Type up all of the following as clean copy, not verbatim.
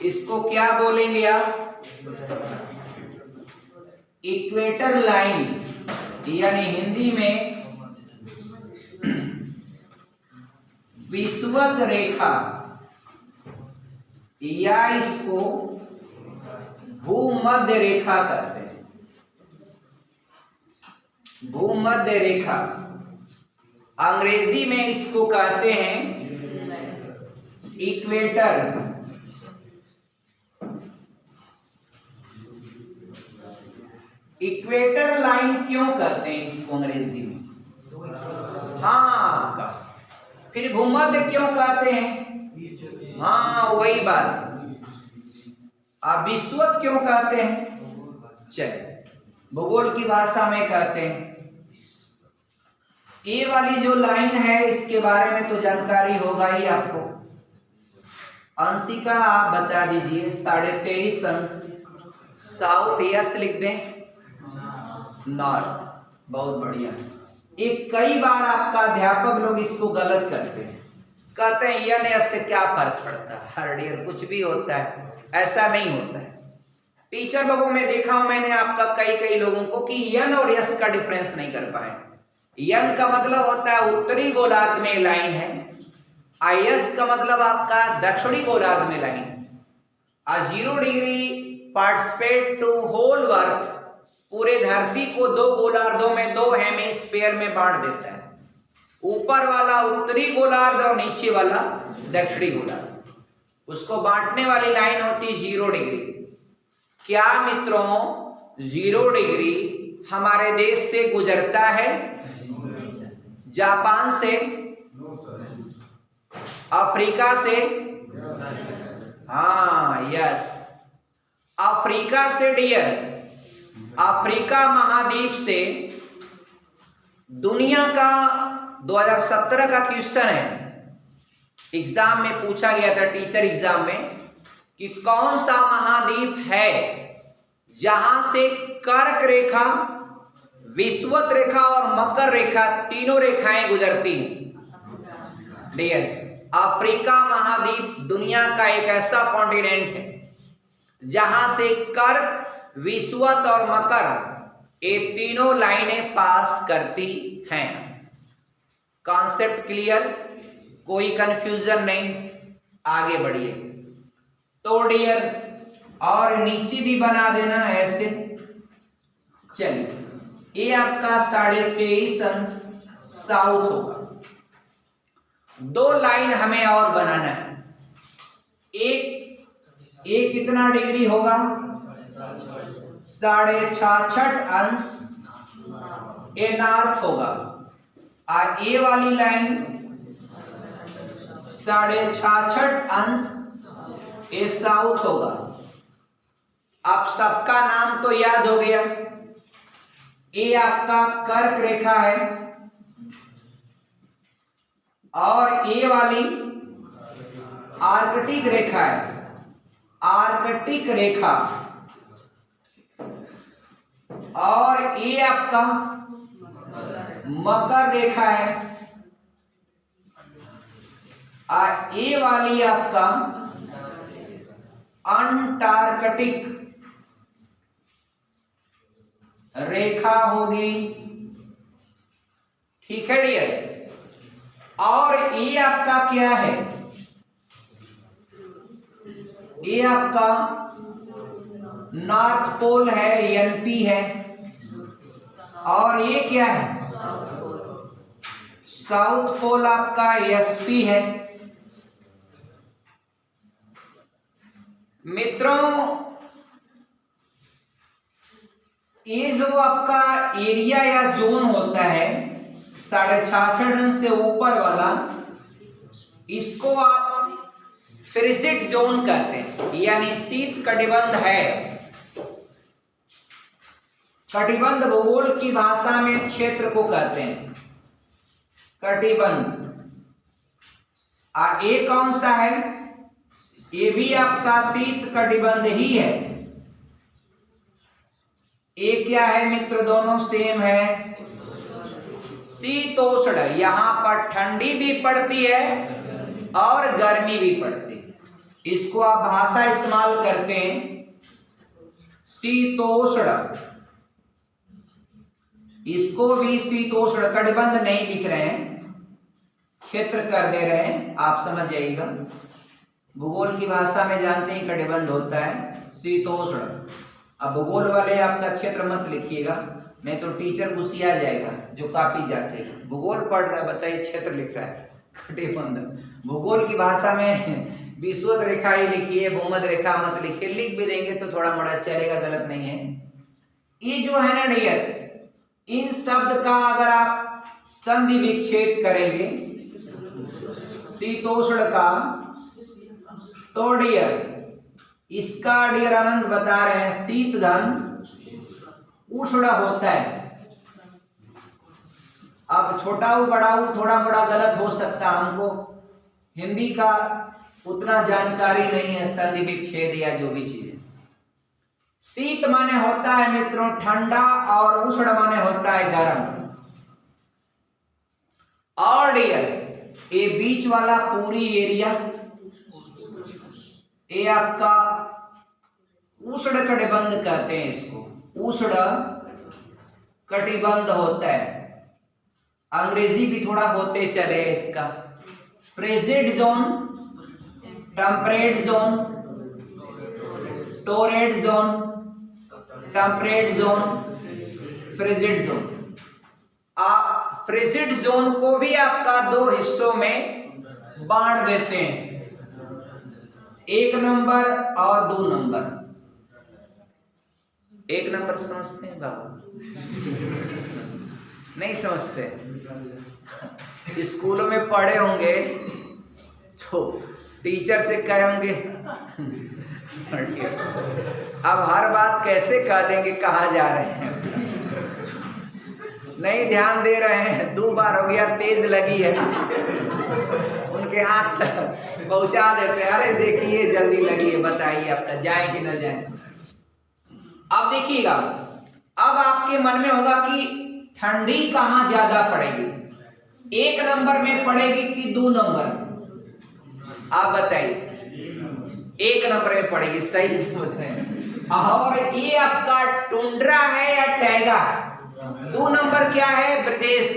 इसको क्या बोलेंगे आप? इक्वेटर लाइन, यानी हिंदी में विषुवत रेखा, या इसको भूमध्य रेखा कहते हैं। भूमध्य रेखा, अंग्रेजी में इसको कहते हैं इक्वेटर। इक्वेटर लाइन क्यों कहते हैं इसको अंग्रेजी में? हाँ, फिर भूमध्य क्यों कहते हैं? हाँ, वही बात। आप विषुवत क्यों कहते हैं? चलिए, भूगोल की भाषा में कहते हैं। ये वाली जो लाइन है इसके बारे में तो जानकारी होगा ही आपको। अंशिका आप बता दीजिए। 23.5 अंश साउथ, यस लिख दें, नॉर्थ। बहुत बढ़िया। एक कई बार आपका अध्यापक लोग इसको गलत करते हैं, कहते हैं यन यस से क्या फर्क पड़ता है? हर डियर कुछ भी होता है, ऐसा नहीं होता है। टीचर लोगों में देखा हूं मैंने आपका कई लोगों को कि यन और यस का डिफरेंस नहीं कर पाए। यन का मतलब होता है उत्तरी गोलार्ध में लाइन है, यस का मतलब आपका दक्षिणी गोलार्ध में line. 0 degree participate to whole earth, पूरे धरती को 2 गोलार्धों में, 2 हेमिस्फीयर में बांट देता है। ऊपर वाला उत्तरी गोलार्ध और नीचे वाला दक्षिणी गोलार्ध, उसको बांटने वाली लाइन होती 0 डिग्री। क्या मित्रों 0 डिग्री हमारे देश से गुजरता है? जापान से, अफ्रीका से, हाँ यस, अफ्रीका से डियर, अफ्रीका महाद्वीप से। दुनिया का 2017 का क्वेश्चन है, एग्जाम में पूछा गया था, टीचर एग्जाम में, कि कौन सा महाद्वीप है जहां से कर्क रेखा, विषुवत रेखा और मकर रेखा, तीनों रेखाएं गुजरती हैं। डियर, अफ्रीका महाद्वीप दुनिया का एक ऐसा कॉन्टिनेंट है जहां से कर्क, विषुवत और मकर, ये तीनों लाइनें पास करती हैं। Concept clear? कोई कंफ्यूजन नहीं? आगे बढ़िए। तो डियर, और नीचे भी बना देना ऐसे। चलिए, ये आपका 23.5 अंश साउथ होगा। 2 लाइन हमें और बनाना है। एक कितना डिग्री होगा? 66.5 अंश, ये नॉर्थ होगा। और ये वाली लाइन 66.5 अंश, ये साउथ होगा। आप सबका नाम तो याद हो गया। ये आपका कर्क रेखा है और ये वाली आर्कटिक रेखा है, आर्कटिक रेखा। और ये आपका मकर रेखा है और ये वाली आपका अंटार्कटिक रेखा होगी। ठीक है डियर? और ये आपका क्या है? ये आपका नॉर्थ पोल है, एनपी है। और ये क्या है? साउथ पोल आपका एसपी है। मित्रों, ये जो आपका एरिया या जोन होता है 66.5 अंश से ऊपर वाला, इसको आप फ्रिजिड जोन कहते हैं, यानी शीत कटिबंध है। कटिबंध भूगोल की भाषा में क्षेत्र को कहते हैं कटिबंध। ये कौन सा है? ये भी आपका शीत कटिबंध ही है। ये क्या है मित्र? दोनों सेम है, शीतोष्ण। यहां पर ठंडी भी पड़ती है और गर्मी भी पड़ती है। इसको आप भाषा इस्तेमाल करते हैं शीतोष्ण, इसको भी शीतोष्ण कटिबंध नहीं लिख रहे हैं, क्षेत्र कर दे रहे हैं, आप समझ जाइएगा। भूगोल की भाषा में जानते हैं कटिबंध होता है शीतोष्ण। अब भूगोल वाले आपका क्षेत्र मत लिखिएगा, नहीं तो टीचर गुस्सिया जाएगा जो कॉपी जांचेगा। भूगोल पढ़ रहा है, बताइए क्षेत्र लिख रहा है कटिबंध। भूगोल की भाषा में विषुवत रेखा ही लिखिए, भूमध्य रेखा मत लिखिए। लिख भी देंगे तो थोड़ा मोड़ा चलेगा, गलत नहीं है। ये जो है ना डियर, इन शब्द का अगर आप संधि विच्छेद करेंगे शीतोष्ण का, तो डियर इसका डियर आनंद बता रहे हैं शीत धन उष्ण होता है। अब छोटा हो बड़ा हो थोड़ा मोड़ा गलत हो सकता, हमको हिंदी का उतना जानकारी नहीं है, संधि विच्छेद या जो भी चीज है। शीत माने होता है मित्रों ठंडा और उष्ण माने होता है गर्म। और डियर ये बीच वाला पूरी एरिया ये आपका उष्ण कटिबंध कहते हैं, इसको उष्ण कटिबंध होता है। अंग्रेजी भी थोड़ा होते चले इसका। Frigid zone, temperate zone, टोरेट zone, temperate zone, frigid zone. आप फ्रिजिड जोन को भी आपका दो हिस्सों में बांट देते हैं, 1 नंबर और 2 नंबर। 1 नंबर समझते हैं बाबू? नहीं समझते? स्कूलों में पढ़े होंगे तो टीचर से कहे होंगे अब हर बात कैसे कह देंगे, कहाँ जा रहे हैं, नहीं ध्यान दे रहे हैं। 2 बार हो गया, तेज लगी है उनके हाथ पहुंचा देते हैं, अरे देखिए जल्दी लगी है, बताइए आपका जाए कि न जाए। अब देखिएगा, अब आपके मन में होगा कि ठंडी कहाँ ज्यादा पड़ेगी, 1 नंबर में पड़ेगी कि 2 नंबर में? आप बताइए। 1 नंबर में पड़ेगी, सही समझ रहे हैं। और ये आपका टुंड्रा है या टैगा? 2 नंबर क्या है ब्रजेश?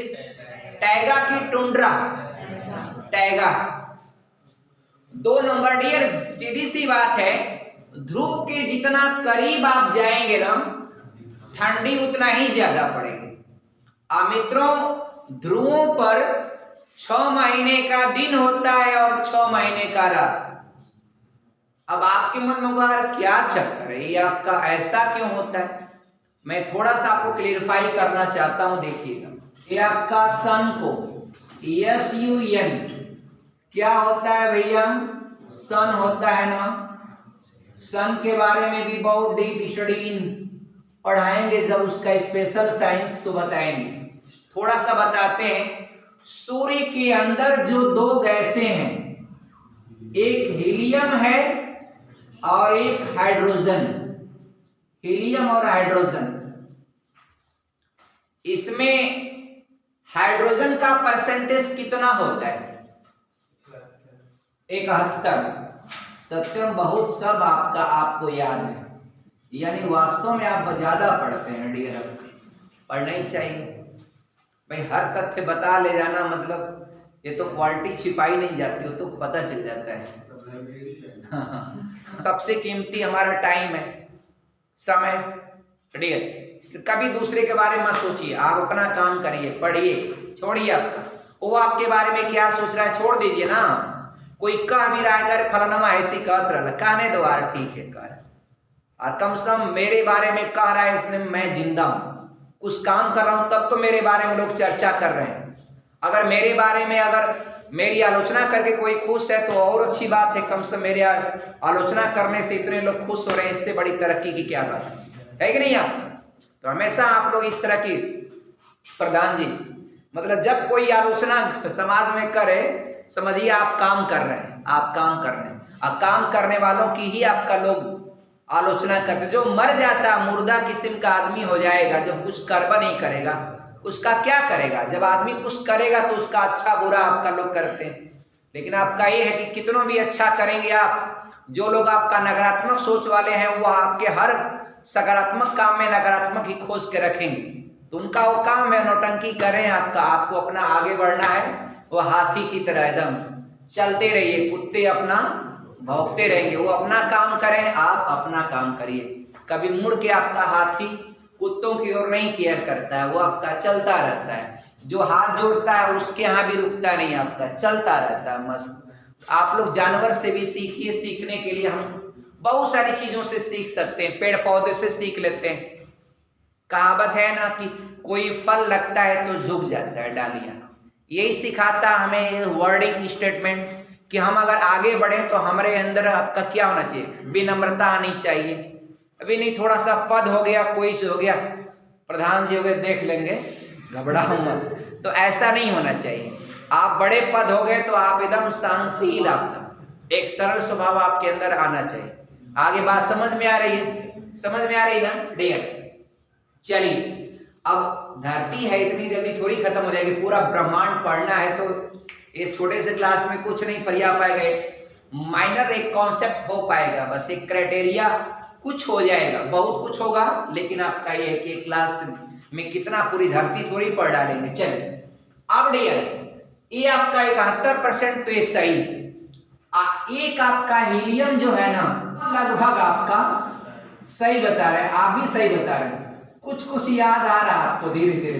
टैगा की टुंड्रा? टैगा। 2 नंबर डियर सीधी सी बात है, ध्रुव के जितना करीब आप जाएंगे ना ठंडी उतना ही ज्यादा पड़ेगी। मित्रों ध्रुवों पर 6 महीने का दिन होता है और 6 महीने का रात। अब आपके मन में होगा क्या चक्कर है, ये आपका ऐसा क्यों होता है? मैं थोड़ा सा आपको क्लियरिफाई करना चाहता हूं। देखिएगा, ये आपका सन को SUN क्या होता है भैया? सन होता है ना। सन के बारे में भी बहुत डीप स्टडी पढ़ाएंगे, जब उसका स्पेशल साइंस तो बताएंगे। थोड़ा सा बताते हैं। सूर्य के अंदर जो 2 गैसें हैं, एक हीलियम है और एक हाइड्रोजन। हीलियम और हाइड्रोजन, इसमें हाइड्रोजन का परसेंटेज कितना होता है? 71। सत्यम बहुत सब आपको याद है, यानी वास्तव में आप ज्यादा पढ़ते हैं डियर। पढ़ना ही चाहिए भाई, हर तथ्य बता ले जाना मतलब ये तो क्वालिटी छिपाई नहीं जाती, वो तो पता चल जाता है। सबसे कीमती हमारा टाइम है, समय डियर। कभी दूसरे के बारे में मत सोचिए, आप अपना काम करिए, पढ़िए, छोड़िए आपका वो आपके बारे में क्या सोच रहा है छोड़ दीजिए ना। कोई कह भी रहा है कर फलाना ऐसी कहत रहा, कहने दो यार, ठीक है कर। और कम से कम मेरे बारे में कह रहा है इसने, मैं जिंदा हूं, कुछ काम कर रहा हूं, तब तो मेरे बारे में लोग चर्चा कर रहे हैं। अगर मेरे बारे में अगर मेरी आलोचना करके कोई खुश है तो और अच्छी बात है, कम से कम मेरी आलोचना करने से इतने लोग खुश हो रहे हैं, इससे बड़ी तरक्की की क्या बात है कि नहीं? आप तो हमेशा आप लोग इस तरह की, प्रधान जी मतलब जब कोई आलोचना समाज में करे, समझिए आप काम कर रहे हैं, आप काम कर रहे हैं। और काम करने वालों की ही आपका लोग आलोचना करते। जो मर जाता मुर्दा किस्म का आदमी हो जाएगा, जो कुछ कर्म नहीं करेगा, उसका क्या करेगा? जब आदमी कुछ करेगा तो उसका अच्छा बुरा आपका लोग करते हैं। लेकिन आपका ये है कि कितनों भी अच्छा करेंगे आप, जो लोग आपका नकारात्मक सोच वाले हैं वो आपके हर सकारात्मक काम में नकारात्मक ही खोज के रखेंगे। तो उनका वो काम है नौटंकी करें, आपको अपना आगे बढ़ना है। वो हाथी की तरह एकदम चलते रहिए, कुत्ते अपना भौंकते रहेंगे। वो अपना काम करें, आप अपना काम करिए। कभी मुड़ के आपका हाथी कुत्तों की ओर नहीं केयर करता है, वो आपका चलता रहता है। जो हाथ जोड़ता है उसके यहाँ भी रुकता नहीं, आपका चलता रहता है मस्त। आप लोग जानवर से भी सीखिए। सीखने के लिए हम बहुत सारी चीजों से सीख सकते हैं। पेड़ पौधे से सीख लेते हैं। कहावत है ना कि कोई फल लगता है तो झुक जाता है डालियां। यही सिखाता हमें ये वर्डिंग स्टेटमेंट कि हम अगर आगे बढ़े तो हमारे अंदर आपका क्या होना चाहिए, विनम्रता आनी चाहिए। अभी नहीं, थोड़ा सा पद हो गया, कोई से हो गया, प्रधान जी हो गए, देख लेंगे, घबराओ मत, तो ऐसा नहीं होना चाहिए। आप बड़े पद हो गए तो आप एकदम शांतशील, आपका एक सरल स्वभाव आपके अंदर आना चाहिए। आगे बात समझ में आ रही है? समझ में आ रही ना डियर? चलिए, अब धरती है इतनी जल्दी थोड़ी खत्म हो जाएगी, पूरा ब्रह्मांड पढ़ना है तो ये छोटे से क्लास में कुछ नहीं पढ़ा पाएगा। माइनर एक कॉन्सेप्ट हो पाएगा, बस एक क्राइटेरिया कुछ हो जाएगा, बहुत कुछ होगा, लेकिन आपका ये है कि क्लास में कितना पूरी धरती थोड़ी पढ़ डालेंगे। चलिए अब डियर, ये आपका 71% तो ये सही। एक आपका हीलियम जो है ना, लगभग आपका सही बता रहे हैं, आप भी सही बता रहे हैं। कुछ कुछ याद आ रहा है आपको धीरे धीरे,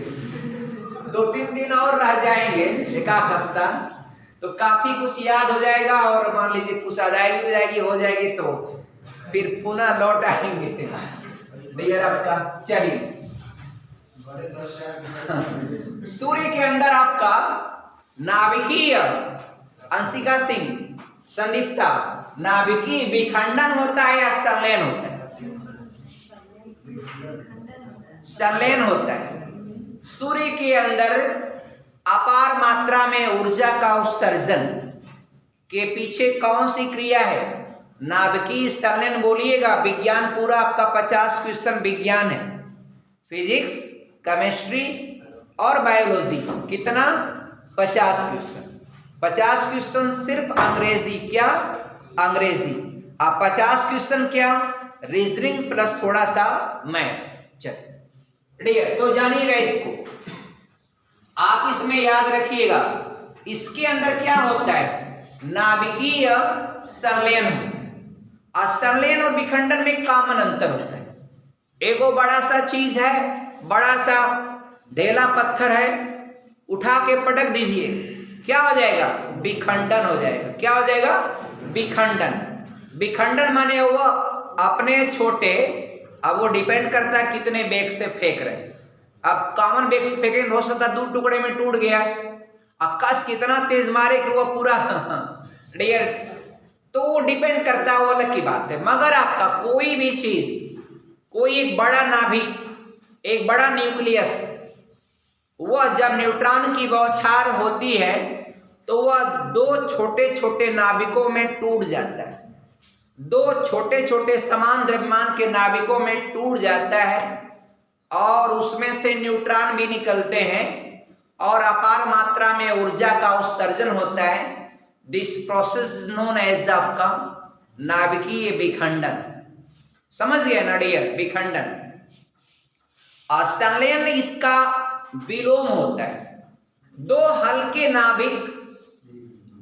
2-3 दिन और रह जाएंगे, एक आध हफ्ता, तो काफी कुछ याद हो जाएगा। और मान लीजिए कुछ अदायगी हो जाएगी तो फिर पुनः लौट आएंगे डियर आपका। चलिए, सूर्य के अंदर आपका नाभिकीय, अंशिका सिंह, संदीप्ता, नाभिकीय विखंडन होता है या संलयन होता है? संलयन होता है। सूर्य के अंदर अपार मात्रा में ऊर्जा का उत्सर्जन के पीछे कौन सी क्रिया है? नाभिकीय संलयन। बोलिएगा, विज्ञान पूरा आपका 50 क्वेश्चन विज्ञान है, फिजिक्स, केमिस्ट्री और बायोलॉजी। कितना? 50 क्वेश्चन। 50 क्वेश्चन सिर्फ अंग्रेजी। क्या? अंग्रेजी। आप 50 क्वेश्चन क्या? रीजनिंग प्लस थोड़ा सा मैथ। चलिए डियर, तो जानिएगा इसको, आप इसमें याद रखिएगा। इसके अंदर क्या होता है? नाभिकीय संलयन। संलयन और विखंडन में कॉमन अंतर होता है। एक वो बड़ा सा चीज है, बड़ा सा ढेला पत्थर है, उठा के पटक दीजिए, क्या हो जाएगा? विखंडन हो जाएगा। क्या हो जाएगा? विखंडन। विखंडन माने वो अपने छोटे, अब वो डिपेंड करता है कितने बेग से फेंक रहे। अब कॉमन बेग से फेंकेंगे हो सकता है 2 टुकड़े में टूट गया, आकाश कितना तेज मारे कि वो पूरा डियर, तो वो डिपेंड करता है, वो अलग की बात है। मगर आपका कोई भी चीज, कोई एक बड़ा नाभिक, एक बड़ा न्यूक्लियस, वह जब न्यूट्रॉन की बौछार होती है तो वह 2 छोटे छोटे नाभिकों में टूट जाता है। 2 छोटे छोटे समान द्रव्यमान के नाभिकों में टूट जाता है और उसमें से न्यूट्रॉन भी निकलते हैं और अपार मात्रा में ऊर्जा का उत्सर्जन होता है। दिस प्रोसेस नोन एज आपका नाभिकीय विखंडन। समझ गए ना डियर? विखंडन। और संलयन इसका विलोम होता है। 2 हल्के नाभिक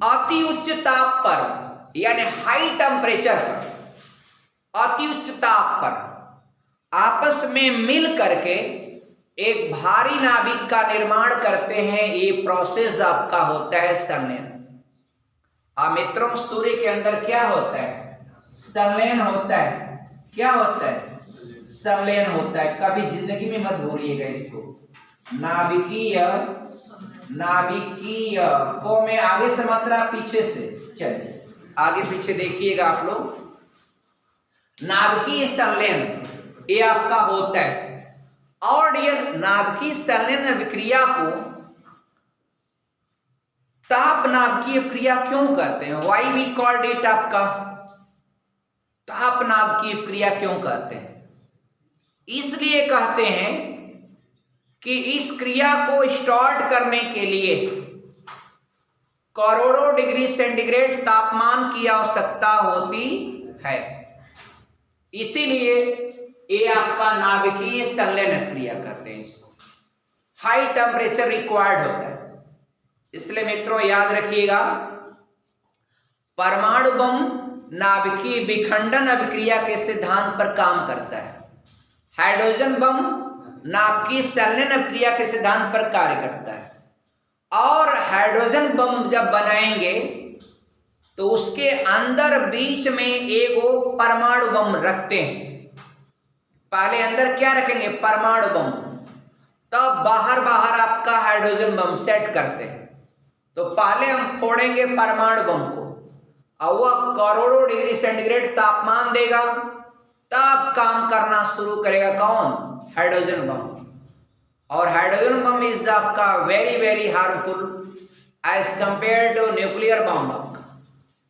अति उच्च ताप पर, यानी हाई टेम्परेचर पर, अति उच्च ताप पर आपस में मिल करके एक भारी नाभिक का निर्माण करते हैं। ये प्रोसेस आपका होता है संलयन। मित्रों, सूर्य के अंदर क्या होता है? संलयन होता है। क्या होता है? संलयन होता है। कभी जिंदगी में मत भूलिएगा इसको। नाभिकीय, नाभिकीय को में आगे से मात्रा पीछे से, चलिए आगे पीछे देखिएगा आप लोग। नाभिकीय संलयन ये आपका होता है। और ये नाभिकीय संलयन अभिक्रिया को ताप नाभिकीय क्रिया क्यों कहते हैं? वाई वी कॉल्ड इट आपका ताप नाभिकीय क्रिया क्यों कहते हैं? इसलिए कहते हैं कि इस क्रिया को स्टार्ट करने के लिए करोड़ों डिग्री सेंटीग्रेड तापमान की आवश्यकता होती है। इसीलिए ये आपका नाभिकीय संलयन क्रिया कहते हैं इसको, हाई टेम्परेचर रिक्वायर्ड होता है। इसलिए मित्रों याद रखिएगा, परमाणु बम नाभिकीय विखंडन अभिक्रिया के सिद्धांत पर काम करता है। हाइड्रोजन बम नाभिकीय संलयन अभिक्रिया के सिद्धांत पर कार्य करता है। और हाइड्रोजन बम जब बनाएंगे तो उसके अंदर बीच में एक परमाणु बम रखते हैं। पहले अंदर क्या रखेंगे? परमाणु बम, तब बाहर बाहर आपका हाइड्रोजन बम सेट करते हैं। तो पहले हम फोड़ेंगे परमाणु बम को और वह करोड़ों डिग्री सेंटीग्रेड तापमान देगा, तब काम करना शुरू करेगा कौन? Hydrogen bomb. और हाइड्रोजन बम इज आपका very very harmful as compare to nuclear bomb आपका,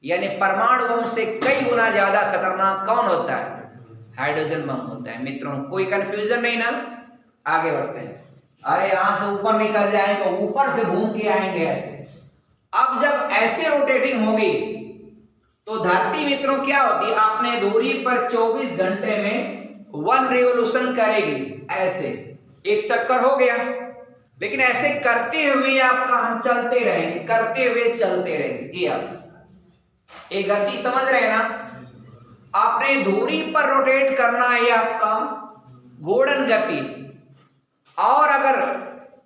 यानी परमाणु बम से कई गुना ज्यादा खतरनाक कौन होता है? हाइड्रोजन बम होता है। मित्रों कोई कंफ्यूजन नहीं ना? आगे बढ़ते हैं। अरे यहां से ऊपर निकल जाएंगे, ऊपर से घूम के आएंगे ऐसे। अब जब ऐसे रोटेटिंग होगी तो धरती मित्रों क्या होती है? अपने दूरी पर 24 घंटे में 1 रिवोल्यूशन करेगी। ऐसे एक चक्कर हो गया, लेकिन ऐसे करते हुए आपका हम चलते रहेंगे, करते हुए चलते रहेंगे। ये आप एक गति समझ रहे हैं ना? आपने धुरी पर रोटेट करना है आपका घूर्णन गति। और अगर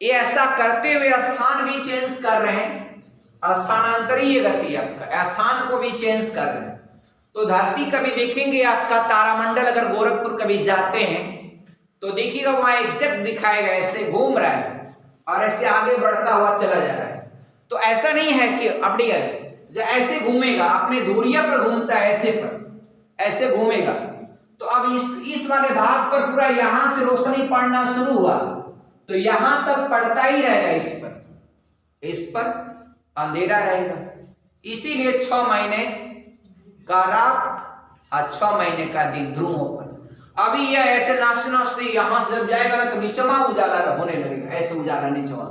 ये ऐसा करते हुए स्थान भी चेंज कर रहे हैं, स्थानांतरीय गति आपका स्थान को भी चेंज कर रहे हैं, तो धरती कभी देखेंगे आपका तारामंडल, अगर गोरखपुर कभी जाते हैं तो देखिएगा वहां एग्जैक्ट दिखाएगा, ऐसे घूम रहा है और ऐसे आगे बढ़ता हुआ चला जा रहा है। तो ऐसा नहीं है कि अपनी जब ऐसे घूमेगा, अपने दूरिया पर घूमता है, ऐसे पर ऐसे घूमेगा। तो अब इस वाले भाग पर पूरा यहां से रोशनी पड़ना शुरू हुआ तो यहां तक पड़ता ही रहेगा, इस पर अंधेरा रहेगा। इसीलिए 6 महीने का रात और 6 महीने का दिन ध्रुवों पर। अभी यह ऐसे नाचना से यहां से जब जाएगा ना तो नीचवा उजाला होने लगेगा, ऐसे उजाला नीचवा,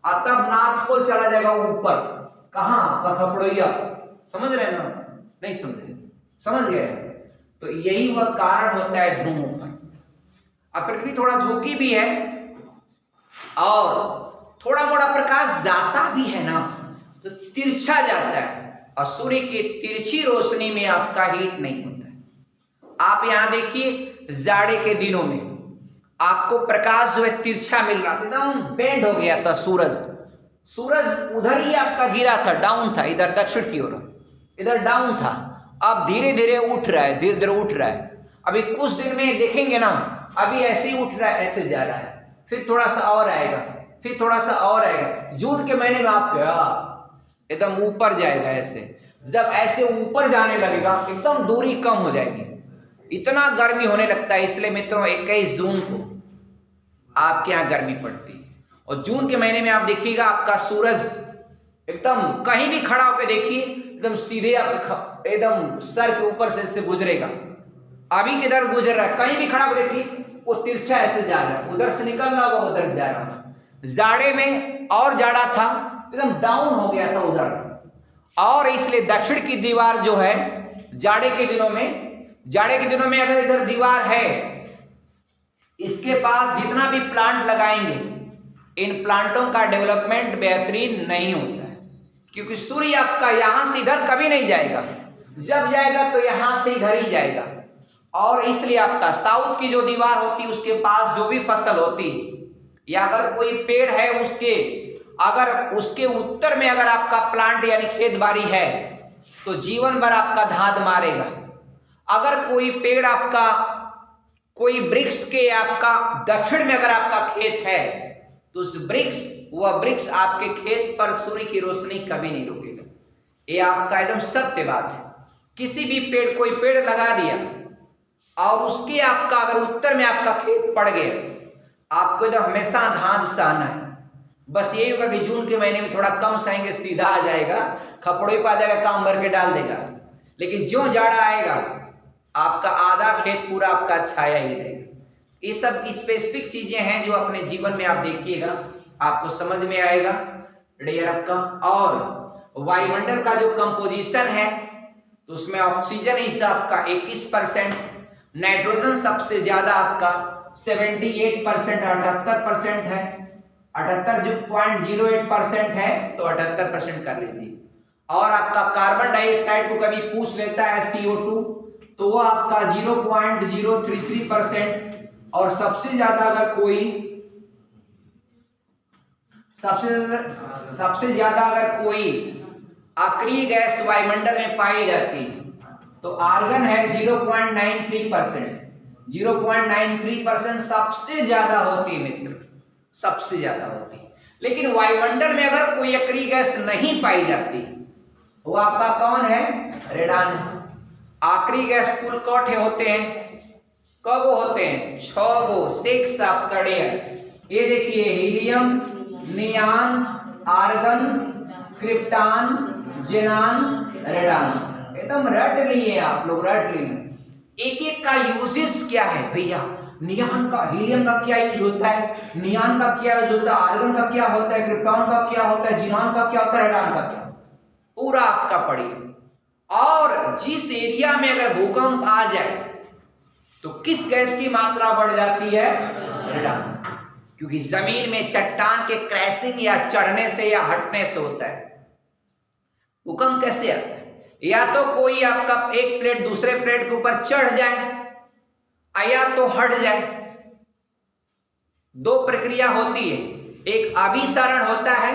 और तब नाथ को चला जाएगा ऊपर। कहां? खपड़ोइया। समझ रहे ना? नहीं समझ रहे? समझ गए? तो यही वह कारण होता है ध्रुवों पर। अब पृथ्वी थोड़ा झुकी भी है और थोड़ा मोड़ा प्रकाश जाता भी है ना, तो तिरछा जाता है और सूर्य की तिरछी रोशनी में आपका हीट नहीं होता है। आप यहां देखिए जाड़े के दिनों में आपको प्रकाश जो है तिरछा मिल रहा था, एकदम बेंड हो गया था सूरज उधर ही आपका गिरा था, डाउन था, इधर दक्षिण की ओर, इधर डाउन था। अब धीरे धीरे उठ रहा है, धीरे धीरे उठ रहा है। अभी कुछ दिन में देखेंगे ना, अभी ऐसे ही उठ रहा है, ऐसे जा रहा है, फिर थोड़ा सा और आएगा, फिर थोड़ा सा और आएगा। जून के महीने में आपका एकदम ऊपर जाएगा। ऐसे जब ऐसे ऊपर जाने लगेगा एकदम दूरी कम हो जाएगी, इतना गर्मी होने लगता है। इसलिए मित्रों 21 जून को आपके यहाँ गर्मी पड़ती है। और जून के महीने में आप देखिएगा आपका सूरज एकदम कहीं भी खड़ा होकर देखिए, एकदम सीधे एकदम सर के ऊपर से गुजरेगा। अभी किधर गुजर रहा है? कहीं भी खड़ा होकर देखिए, वो तिरछा ऐसे जा रहा है, उधर से निकल रहा होगा, उधर जा रहा होगा। जाड़े में और जाड़ा था, एकदम डाउन हो गया था उधर। और इसलिए दक्षिण की दीवार जो है जाड़े के दिनों में अगर इधर दीवार है, इसके पास जितना भी प्लांट लगाएंगे, इन प्लांटों का डेवलपमेंट बेहतरीन नहीं होता है, क्योंकि सूर्य आपका यहां से इधर कभी नहीं जाएगा, जब जाएगा तो यहां से इधर ही जाएगा। और इसलिए आपका साउथ की जो दीवार होती है उसके पास जो भी फसल होती है, या अगर कोई पेड़ है अगर उसके उत्तर में अगर आपका प्लांट यानी खेत बाड़ी है तो जीवन भर आपका धाद मारेगा। अगर कोई पेड़ आपका कोई वृक्ष के आपका दक्षिण में अगर आपका खेत है तो वह वृक्ष आपके खेत पर सूर्य की रोशनी कभी नहीं रोकेगा। ये आपका एकदम सत्य बात है। किसी भी कोई पेड़ लगा दिया और उसके आपका अगर उत्तर में आपका खेत पड़ गया, आपको एकदम हमेशा धान सहना है। बस यही होगा कि जून के महीने में थोड़ा कम सहेंगे, सीधा आ जाएगा, खपड़ों पे आ जाएगा, काम भर के डाल देगा। लेकिन ज्यों जाड़ा आएगा आपका आधा खेत पूरा आपका छाया ही रहेगा। ये सब स्पेसिफिक चीजें हैं जो अपने जीवन में आप देखिएगा, आपको समझ में आएगा। डियर आपका और वायुमंडल का जो कंपोजिशन है तो उसमें ऑक्सीजन इस आपका 21%, नाइट्रोजन सबसे ज्यादा आपका 78%, 78% है, 78.08% है, तो 78% कर लीजिए। और आपका कार्बन डाइऑक्साइड को कभी पूछ लेता है CO2, तो वो आपका 0.033%। और सबसे ज्यादा अगर कोई सबसे ज्यादा अगर कोई अक्रिय गैस वायुमंडल में पाई जाती तो आर्गन है 0.93%। 0.93% सबसे ज्यादा होती है मित्र, सबसे ज्यादा होती है। लेकिन वायुमंडल में अगर कोई अक्रिय गैस नहीं पाई जाती वो आपका कौन है? रेडान। अक्रिय गैस कुल कौटे होते हैं, कगो होते हैं? 6 गो, 6 आपका डेयर। ये देखिए हीलियम, नियान, आर्गन, क्रिप्टान, जेनान, रेडान। एकदम रट लिए आप लोग, रट लिए। एक एक का यूजेस क्या है भैया? नियान का, हीलियम का क्या यूज होता है, नियान का क्या यूज होता है, आर्गन का क्या होता है, क्रिप्टॉन का क्या होता है, जिनान का क्या होता है, रेडान का क्या, पूरा आपका पढ़िए। और जिस एरिया में अगर भूकंप आ जाए तो किस गैस की मात्रा बढ़ जाती है? रेडान। क्योंकि जमीन में चट्टान के क्रैशिंग या चढ़ने से या हटने से होता है। भूकंप कैसे आता है? या तो कोई आपका एक प्लेट दूसरे प्लेट के ऊपर चढ़ जाए या तो हट जाए। दो प्रक्रिया होती है, एक अभिसरण होता है,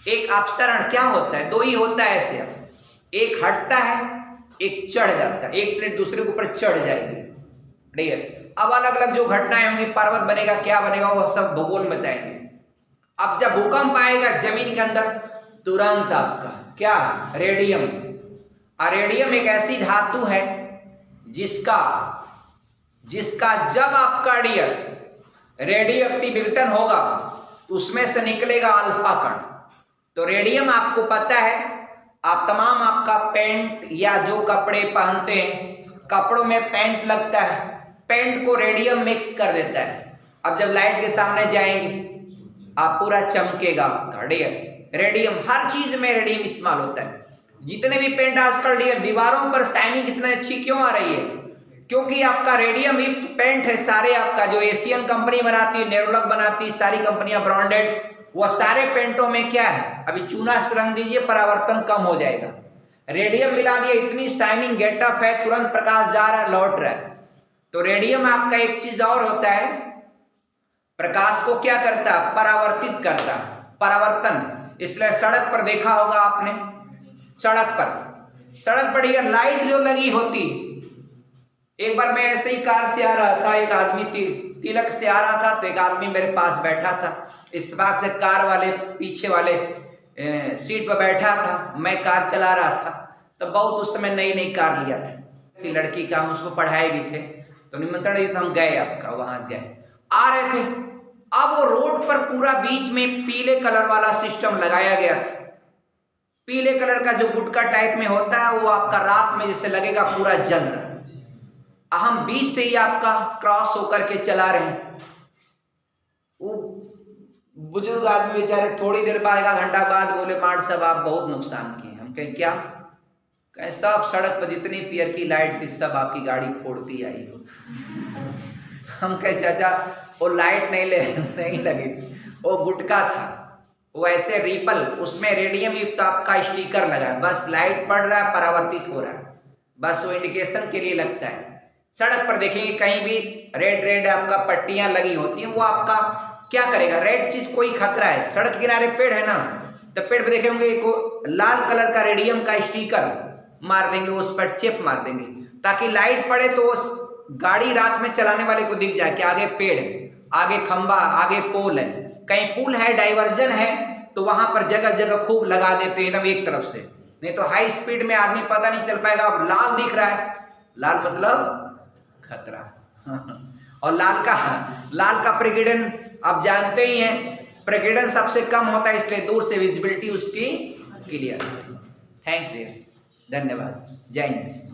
एक अपसरण। क्या होता है? दो ही होता है ऐसे, एक हटता है, एक चढ़ जाता है। एक प्लेट दूसरे के ऊपर चढ़ जाएगी, ठीक है। अब अलग अलग जो घटनाएं होंगी, पर्वत बनेगा, क्या बनेगा, वो सब भूगोल में बताएंगे। अब जब भूकंप आएगा जमीन के अंदर, तुरंत आपका क्या? रेडियम। रेडियम एक ऐसी धातु है जिसका जब आपका रेडियो एक्टिव होगा उसमें से निकलेगा अल्फा कण। तो रेडियम आपको पता है, आप तमाम आपका पेंट या जो कपड़े पहनते हैं, कपड़ों में पेंट लगता है, पेंट को रेडियम मिक्स कर देता है। अब जब लाइट के सामने जाएंगे आप पूरा चमकेगा आपका रेडियम। हर चीज में रेडियम इस्तेमाल होता है। जितने भी पेंट आजकल दीवारों पर शाइनिंग कितना अच्छी क्यों आ रही है? क्योंकि आपका रेडियम युक्त पेंट है। सारे आपका जो एशियन कंपनी बनाती है, नेरोलॉक बनाती है, सारी कंपनियां ब्रांडेड, वो सारे पेंटों में क्या है? अभी चूना से रंग दीजिए, परावर्तन कम हो जाएगा। रेडियम मिला दिया, इतनी शाइनिंग गेटअप है, तुरंत प्रकाश जा रहा है, लौट रहा है। तो रेडियम आपका एक चीज और होता है, प्रकाश को क्या करता है? परावर्तित करता, परावर्तन। इसलिए सड़क पर देखा होगा आपने, सड़क पर ये लाइट जो लगी होती है। एक बार मैं ऐसे ही कार से आ रहा था, एक आदमी तिलक से आ रहा था, तो एक आदमी मेरे पास बैठा था। इत्तेफाक से कार वाले पीछे वाले सीट पर बैठा था, मैं कार चला रहा था। तो बहुत उस समय नई नई कार लिया था, लड़की का, हम उसको पढ़ाए भी थे। तो निमंत्रण दिया था, हम गए आपका, वहां से गए, आ रहे थे। अब वो रोड पर पूरा बीच में पीले कलर वाला सिस्टम लगाया गया था। पीले कलर का जो गुटका टाइप में होता है, वो आपका रात में जैसे लगेगा पूरा जल रहा है। हम बीच से ही आपका क्रॉस होकर के चला रहे हैं। वो बुजुर्ग आदमी बेचारे थोड़ी देर बाद, 1 घंटा बाद बोले, मार्ट साहब आप बहुत नुकसान किए। हम कहें क्या? कहें सब सड़क पर जितनी पियर की लाइट थी सब आपकी गाड़ी फोड़ती आई हो। हम कहे चाचा वो लाइट नहीं लगी थी, वो गुटका था, वो ऐसे रिपल, उसमें रेडियम युक्त आपका स्टिकर लगा है, बस लाइट पड़ रहा है, परावर्तित हो रहा है, बस वो इंडिकेशन के लिए लगता है। सड़क पर देखेंगे कहीं भी रेड आपका पट्टियां लगी होती हैं, वो आपका क्या करेगा? रेड चीज कोई खतरा है, सड़क किनारे पेड़ है ना, तो पेड़ पे देखेंगे एक लाल कलर का रेडियम का स्टिकर मार देंगे, उस पर चिप मार देंगे, ताकि लाइट पड़े तो गाड़ी रात में चलाने वाले को दिख जाए कि आगे पेड़ है, आगे खंबा, आगे पोल है। कहीं पुल है, डाइवर्जन है, तो वहां पर जगह जगह खूब लगा देते हैं एकदम एक तरफ से, नहीं तो हाई स्पीड में आदमी पता नहीं चल पाएगा। अब लाल दिख रहा है, लाल मतलब खतरा। और लाल का प्रेसिडेंट आप जानते ही हैं, प्रेसिडेंट सबसे कम होता है, इसलिए दूर से विजिबिलिटी उसकी क्लियर। थैंक्स डियर, धन्यवाद, जय हिंद।